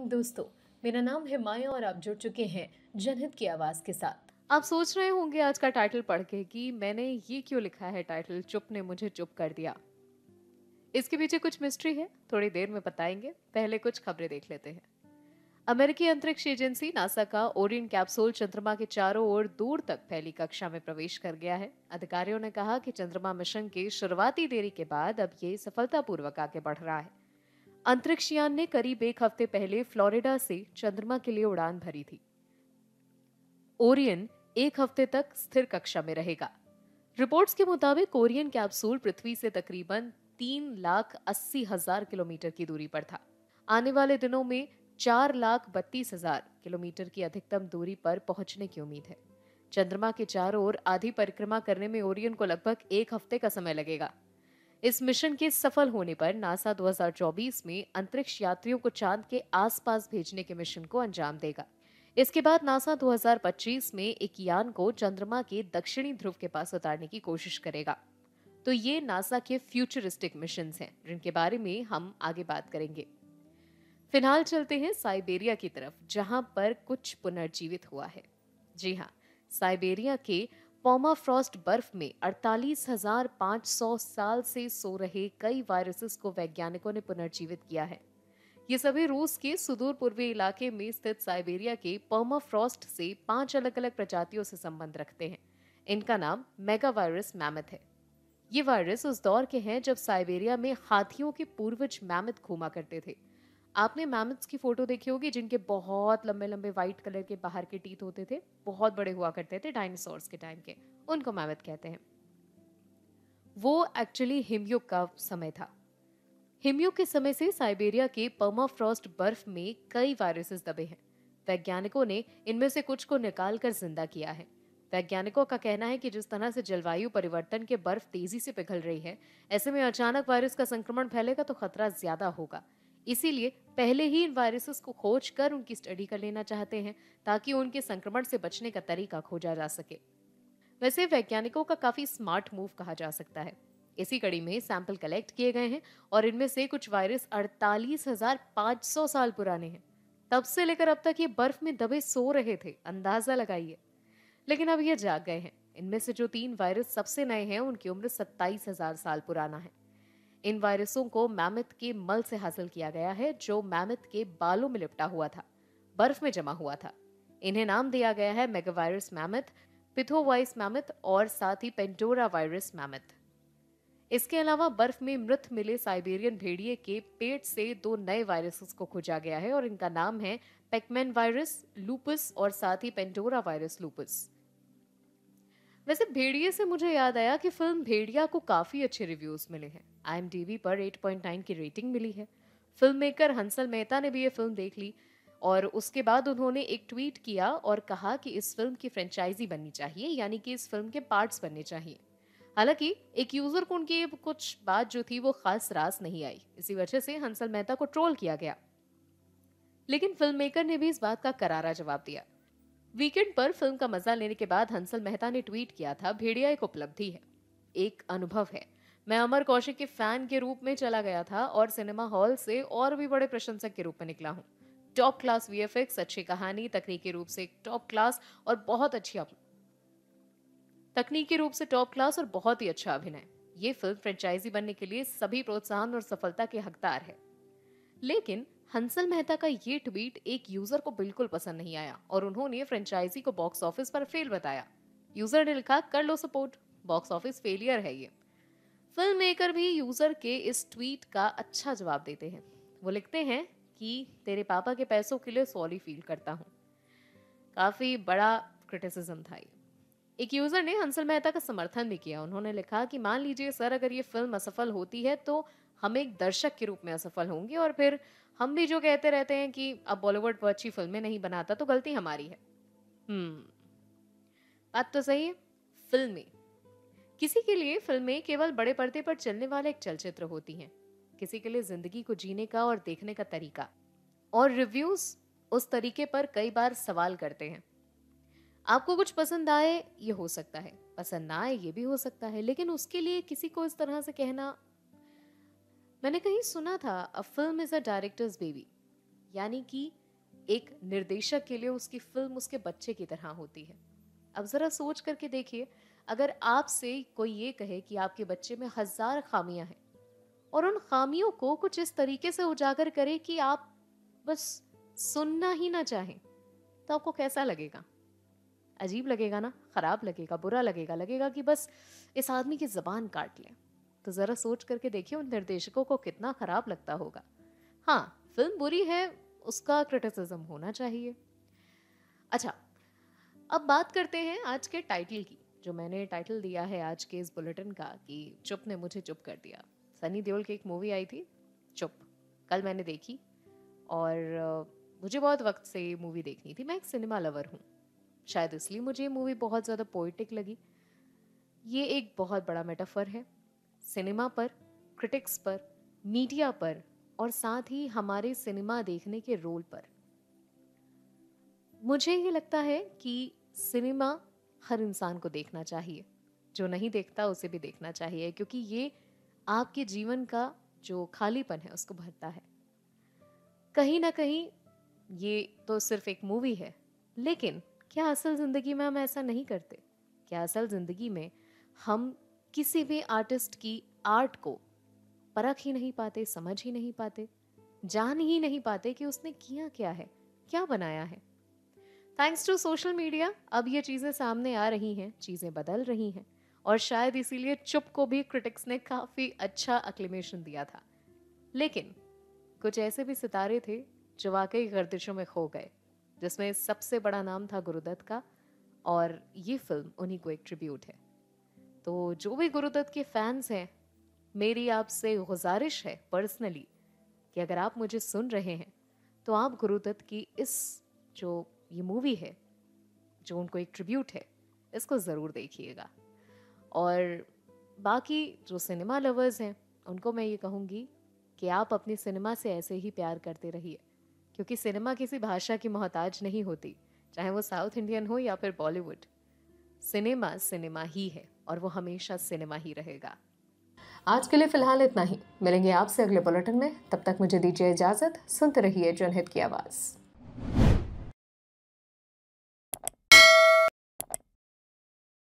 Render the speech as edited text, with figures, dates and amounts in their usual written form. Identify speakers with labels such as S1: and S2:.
S1: Morning दोस्तों। मेरा नाम है माया और आप जुड़ चुके हैं जनहित की आवाज के साथ। आप सोच रहे होंगे आज का टाइटल पढ़ के कि मैंने ये क्यों लिखा है टाइटल, चुप ने मुझे चुप कर दिया। इसके पीछे कुछ मिस्ट्री है, थोड़ी देर में बताएंगे। पहले कुछ खबरें देख लेते हैं। अमेरिकी अंतरिक्ष एजेंसी नासा का ओरियन कैप्सूल चंद्रमा के चारों ओर दूर तक फैली कक्षा में प्रवेश कर गया है। अधिकारियों ने कहा कि चंद्रमा मिशन के शुरुआती देरी के बाद अब ये सफलतापूर्वक आगे बढ़ रहा है। अंतरिक्ष यान ने करीब एक हफ्ते पहले फ्लोरिडा से चंद्रमा के लिए उड़ान भरी थी। ओरियन एक हफ्ते तक स्थिर कक्षा में रहेगा। रिपोर्ट्स के मुताबिक ओरियन कैप्सूल पृथ्वी से तकरीबन 3,80,000 किलोमीटर की दूरी पर था। आने वाले दिनों में 4,32,000 किलोमीटर की अधिकतम दूरी पर पहुंचने की उम्मीद है। चंद्रमा के चारों ओर आधी परिक्रमा करने में ओरियन को लगभग एक हफ्ते का समय लगेगा। इस मिशन के सफल होने पर नासा 2024 में अंतरिक्ष यात्रियों को चांद के आसपास भेजने के मिशन को अंजाम देगा। इसके बाद नासा 2025 में एक यान को चंद्रमा के दक्षिणी ध्रुव के पास उतारने की कोशिश करेगा। तो ये नासा के फ्यूचरिस्टिक मिशंस हैं, जिनके बारे में हम आगे बात करेंगे। फिलहाल चलते हैं साइबेरिया की तरफ, जहां पर कुछ पुनर्जीवित हुआ है। जी हाँ, साइबेरिया के पर्माफ्रॉस्ट बर्फ में 48,500 साल से सो रहे कई वायरसेस को वैज्ञानिकों ने पुनर्जीवित किया है। ये सभी रूस के सुदूर पूर्वी इलाके में स्थित साइबेरिया के पर्माफ्रॉस्ट से 5 अलग अलग प्रजातियों से संबंध रखते हैं। इनका नाम मेगावायरस मैमथ है। ये वायरस उस दौर के हैं जब साइबेरिया में हाथियों के पूर्वज मैमथ घूमा करते थे। आपने मैमथ्स की फोटो देखी होगी, जिनके बहुत लंबे लंबे व्हाइट कलर के बाहर के टीथ होते थे, बहुत बड़े हुआ करते थे डायनासोर्स के टाइम के। उनको मैमथ कहते हैं। वो एक्चुअली हिमयुग का समय था। हिमयुग के समय से साइबेरिया के पर्माफ्रॉस्ट बर्फ में कई वायरसेस दबे हैं। वैज्ञानिकों ने इनमें से कुछ को निकाल कर जिंदा किया है। वैज्ञानिकों का कहना है कि जिस तरह से जलवायु परिवर्तन के बर्फ तेजी से पिघल रही है, ऐसे में अचानक वायरस का संक्रमण फैलेगा तो खतरा ज्यादा होगा। इसीलिए पहले ही इन वायरसेस को खोज कर उनकी स्टडी कर लेना चाहते हैं, ताकि उनके संक्रमण से बचने का तरीका खोजा जा सके। वैसे वैज्ञानिकों का काफी स्मार्ट मूव कहा जा सकता है। इसी कड़ी में सैंपल कलेक्ट किए गए हैं और इनमें से कुछ वायरस 48,500 साल पुराने हैं। तब से लेकर अब तक ये बर्फ में दबे सो रहे थे, अंदाजा लगाइए। लेकिन अब ये जाग गए हैं। इनमें से जो 3 वायरस सबसे नए हैं, उनकी उम्र 27,000 साल पुराना है। इन वायरसों को मैमथ के मल से हासिल किया गया है, जो मैमथ के बालों में लिपटा हुआ था, बर्फ में जमा हुआ था। इन्हें नाम दिया गया है मेगावायरस मैमथ, पिथोवाइस मैमथ और साथ ही पेंडोरा वायरस मैमथ। इसके अलावा बर्फ में मृत मिले साइबेरियन भेड़िए के पेट से 2 नए वायरसेस को खोजा गया है और इनका नाम है पेकमैन वायरस लूपस और साथ ही पेंडोरा वायरस लूपस। वैसे भेड़िए से मुझे याद आया कि फिल्म भेड़िया को काफी अच्छे रिव्यूज मिले हैं। IMDb पर 8.9 की रेटिंग मिली है। फिल्म मेकर हंसल मेहता ने भी ये फिल्म देख ली और उसके बाद उन्होंने एक ट्वीट किया और कहा कि इस फिल्म की फ्रेंचाइजी बननी चाहिए, यानी कि इस फिल्म के पार्ट्स बनने चाहिए। हालांकि एक यूजर को उनकी कुछ बात जो थी वो खास रास नहीं आई, इसी वजह से हंसल मेहता को ट्रोल किया गया। लेकिन फिल्म मेकर ने भी इस बात का करारा जवाब दिया। वीकेंड पर फिल्म का मजा लेने के बाद हंसल मेहता ने ट्वीट किया था, भेड़िया एक उपलब्धि है, एक अनुभव है। मैं अमर कौशिक के फैन के रूप में चला गया था और सिनेमा हॉल से और भी बड़े प्रशंसक के रूप में निकला हूँ। टॉप क्लास VFX, अच्छी कहानी, तकनीकी रूप से टॉप क्लास और बहुत अच्छी तकनीकी रूप से टॉप क्लास और बहुत ही अच्छा अभिनय। ये फिल्म फ्रेंचाइजी बनने के लिए सभी प्रोत्साहन और सफलता के हकदार है। लेकिन हंसल मेहता का ये ट्वीट एक यूजर को बिल्कुल पसंद नहीं आया और उन्होंने फ्रेंचाइजी को बॉक्स ऑफिस पर फेल बताया। यूजर ने लिखा, कर लो सपोर्ट, बॉक्स ऑफिस फेलियर है ये। फिल्म मेकर भी यूजर के इस ट्वीट का अच्छा जवाब देते हैं। वो लिखते हैं कि तेरे पापा के पैसों के लिए सॉरी फील करता हूँ। काफी बड़ा क्रिटिसिज्म था ये। एक यूजर ने हंसल मेहता का समर्थन भी किया। उन्होंने लिखा कि मान लीजिए सर, अगर ये फिल्म असफल होती है तो हम एक दर्शक के रूप में असफल होंगे और फिर हम भी जो कहते रहते हैं कि अब बॉलीवुड वो अच्छी फिल्में नहीं बनाता, तो गलती हमारी है। बात तो सही है। फिल्में किसी के लिए फिल्में केवल बड़े पर्दे पर चलने वाला एक चलचित्र होती हैं, किसी के लिए जिंदगी को जीने का और देखने का तरीका। और रिव्यूज उस तरीके पर कई बार सवाल करते हैं। आपको कुछ पसंद आए ये हो सकता है, पसंद ना आए ये भी हो सकता है, लेकिन उसके लिए किसी को इस तरह से कहना। मैंने कहीं सुना था, a film is a directors baby. यानी कि एक निर्देशक के लिए उसकी फिल्म उसके बच्चे की तरह होती है। अब जरा सोच करके देखिए, अगर आपसे कोई ये कहे कि आपके बच्चे में 1000 खामियां हैं और उन खामियों को कुछ इस तरीके से उजागर करे कि आप बस सुनना ही ना चाहें, तो आपको कैसा लगेगा? अजीब लगेगा ना, खराब लगेगा, बुरा लगेगा, लगेगा कि बस इस आदमी की जबान काट लें। तो जरा सोच करके देखिए उन निर्देशकों को कितना खराब लगता होगा। हाँ, फिल्म बुरी है, उसका क्रिटिसिज्म होना चाहिए। अच्छा, अब बात करते हैं आज के टाइटल की, जो मैंने टाइटल दिया है आज के इस बुलेटिन का कि चुप ने मुझे चुप कर दिया। सनी देओल की एक मूवी आई थी चुप, कल मैंने देखी और मुझे बहुत वक्त से ये मूवी देखनी थी। मैं एक सिनेमा लवर हूँ, शायद इसलिए मुझे ये मूवी बहुत ज़्यादा पोइटिक लगी। ये एक बहुत बड़ा मेटाफर है सिनेमा पर, क्रिटिक्स पर, मीडिया पर और साथ ही हमारे सिनेमा देखने के रोल पर। मुझे ये लगता है कि सिनेमा हर इंसान को देखना चाहिए, जो नहीं देखता उसे भी देखना चाहिए, क्योंकि ये आपके जीवन का जो खालीपन है उसको भरता है। कहीं ना कहीं ये तो सिर्फ एक मूवी है, लेकिन क्या असल जिंदगी में हम ऐसा नहीं करते? क्या असल जिंदगी में हम किसी भी आर्टिस्ट की आर्ट को परख ही नहीं पाते, समझ ही नहीं पाते, जान ही नहीं पाते कि उसने किया क्या है, क्या बनाया है? थैंक्स टू सोशल मीडिया अब ये चीजें सामने आ रही हैं, चीजें बदल रही हैं और शायद इसीलिए चुप को भी क्रिटिक्स ने काफी अच्छा एक्लेमेशन दिया था। लेकिन कुछ ऐसे भी सितारे थे जो वाकई गर्दिशों में खो गए, जिसमें सबसे बड़ा नाम था गुरुदत्त का, और ये फिल्म उन्हीं को एक ट्रिब्यूट है। तो जो भी गुरुदत्त के फैंस हैं, मेरी आपसे गुजारिश है पर्सनली कि अगर आप मुझे सुन रहे हैं तो आप गुरुदत्त की इस जो ये मूवी है, जो उनको एक ट्रिब्यूट है, इसको ज़रूर देखिएगा। और बाकी जो सिनेमा लवर्स हैं उनको मैं ये कहूँगी कि आप अपनी सिनेमा से ऐसे ही प्यार करते रहिए, क्योंकि सिनेमा किसी भाषा की मोहताज नहीं होती, चाहे वो साउथ इंडियन हो या फिर बॉलीवुड। सिनेमा सिनेमा ही है और वो हमेशा सिनेमा ही रहेगा। आज के लिए फिलहाल इतना ही, मिलेंगे आपसे अगले बुलेटिन में। तब तक मुझे दीजिए इजाजत। सुनते रहिए जनहित की आवाज़।